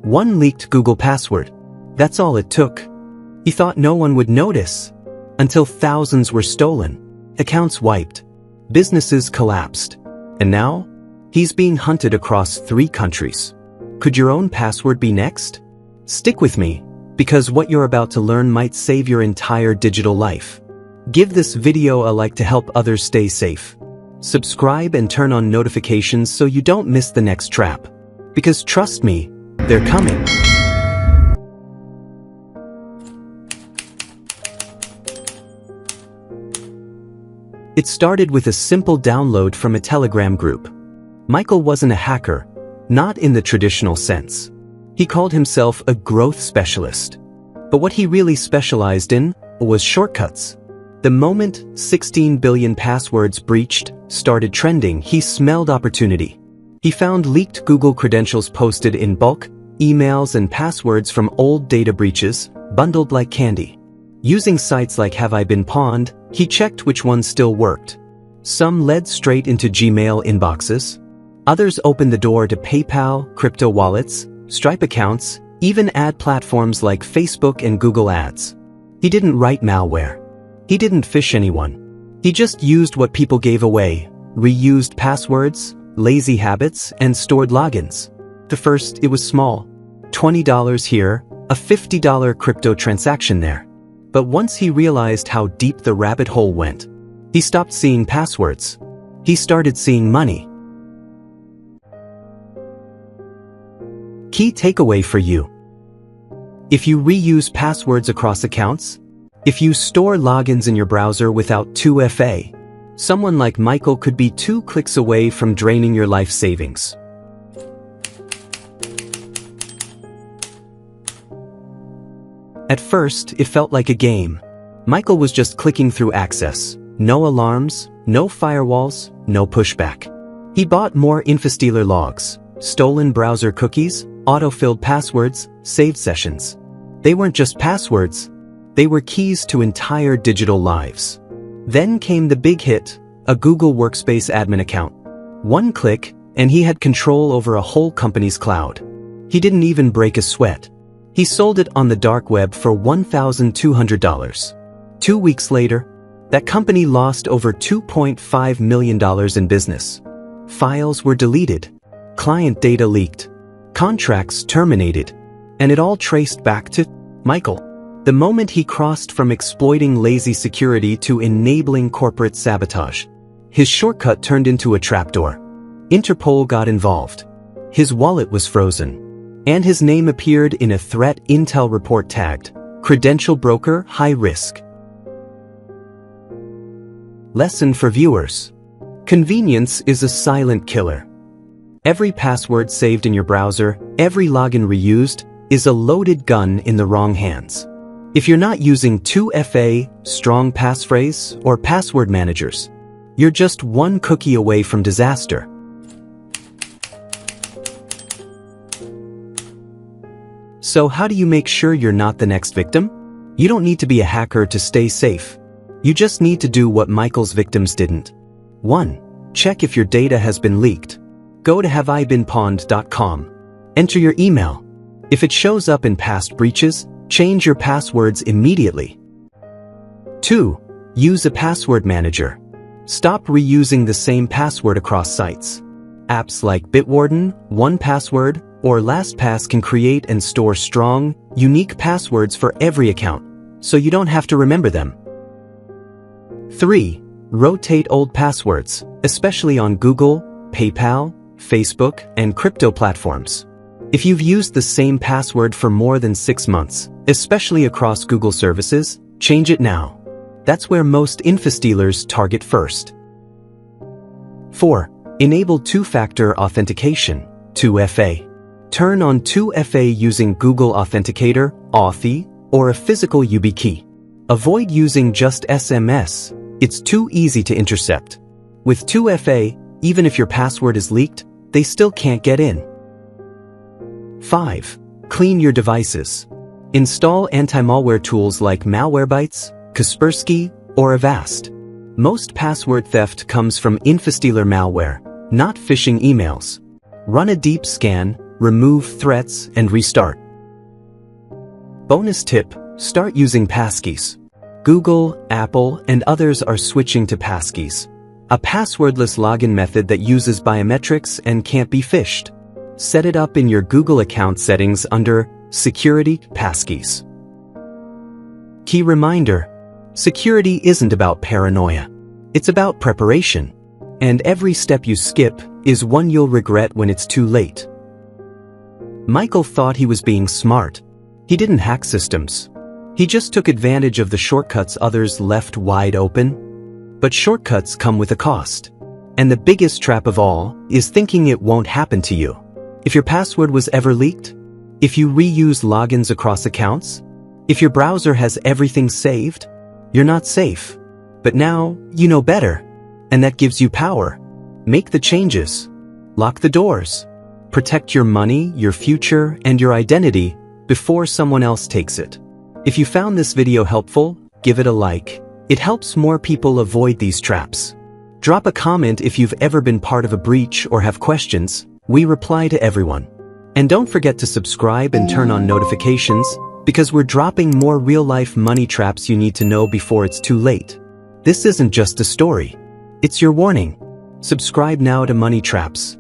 One leaked Google password. That's all it took. He thought no one would notice. Until thousands were stolen, accounts wiped, businesses collapsed. And now, he's being hunted across 3 countries. Could your own password be next? Stick with me, because what you're about to learn might save your entire digital life. Give this video a like to help others stay safe. Subscribe and turn on notifications so you don't miss the next trap. Because trust me, they're coming. It started with a simple download from a Telegram group. Michael wasn't a hacker, not in the traditional sense. He called himself a growth specialist. But what he really specialized in was shortcuts. The moment 16 billion passwords breached started trending, he smelled opportunity. He found leaked Google credentials posted in bulk, emails and passwords from old data breaches, bundled like candy. Using sites like Have I Been Pawned, he checked which ones still worked. Some led straight into Gmail inboxes. Others opened the door to PayPal, crypto wallets, Stripe accounts, even ad platforms like Facebook and Google Ads. He didn't write malware. He didn't phish anyone. He just used what people gave away, reused passwords, lazy habits, and stored logins. At first, it was small. $20 here, a $50 crypto transaction there. But once he realized how deep the rabbit hole went, he stopped seeing passwords. He started seeing money. Key takeaway for you. If you reuse passwords across accounts, if you store logins in your browser without 2FA, someone like Michael could be 2 clicks away from draining your life savings. At first, it felt like a game. Michael was just clicking through access. No alarms, no firewalls, no pushback. He bought more Infostealer logs, stolen browser cookies, auto-filled passwords, saved sessions. They weren't just passwords. They were keys to entire digital lives. Then came the big hit, a Google Workspace admin account. 1 click, and he had control over a whole company's cloud. He didn't even break a sweat. He sold it on the dark web for $1,200. 2 weeks later, that company lost over $2.5 million in business. Files were deleted. Client data leaked. Contracts terminated. And it all traced back to Michael. The moment he crossed from exploiting lazy security to enabling corporate sabotage, his shortcut turned into a trapdoor. Interpol got involved. His wallet was frozen. And his name appeared in a threat intel report tagged, "Credential Broker High Risk." Lesson for viewers. Convenience is a silent killer. Every password saved in your browser, every login reused, is a loaded gun in the wrong hands. If you're not using 2FA, strong passphrase, or password managers, you're just 1 cookie away from disaster. So how do you make sure you're not the next victim? You don't need to be a hacker to stay safe. You just need to do what Michael's victims didn't. 1. Check if your data has been leaked. Go to haveibeenpawned.com. Enter your email. If it shows up in past breaches, change your passwords immediately. 2. Use a password manager. Stop reusing the same password across sites. Apps like Bitwarden, 1Password, or LastPass can create and store strong, unique passwords for every account, so you don't have to remember them. 3. Rotate old passwords, especially on Google, PayPal, Facebook, and crypto platforms. If you've used the same password for more than 6 months, especially across Google services, change it now. That's where most Infostealers target first. 4. Enable 2-factor authentication, 2FA. Turn on 2FA using Google Authenticator, Authy, or a physical YubiKey. Avoid using just SMS. It's too easy to intercept. With 2FA, even if your password is leaked, they still can't get in. 5. Clean your devices. Install anti-malware tools like Malwarebytes, Kaspersky, or Avast. Most password theft comes from Infostealer malware, not phishing emails. Run a deep scan, remove threats, and restart. Bonus tip: start using passkeys. Google, Apple, and others are switching to passkeys, a passwordless login method that uses biometrics and can't be phished. Set it up in your Google account settings under Security Passkeys. Key reminder: security isn't about paranoia. It's about preparation. And every step you skip is one you'll regret when it's too late. Michael thought he was being smart. He didn't hack systems. He just took advantage of the shortcuts others left wide open. But shortcuts come with a cost. And the biggest trap of all is thinking it won't happen to you. If your password was ever leaked, if you reuse logins across accounts, if your browser has everything saved, you're not safe. But now you know better, and that gives you power. Make the changes. Lock the doors. Protect your money, your future, and your identity before someone else takes it. If you found this video helpful, give it a like. It helps more people avoid these traps. Drop a comment if you've ever been part of a breach or have questions. We reply to everyone. And don't forget to subscribe and turn on notifications, because we're dropping more real-life money traps you need to know before it's too late. This isn't just a story. It's your warning. Subscribe now to Money Traps.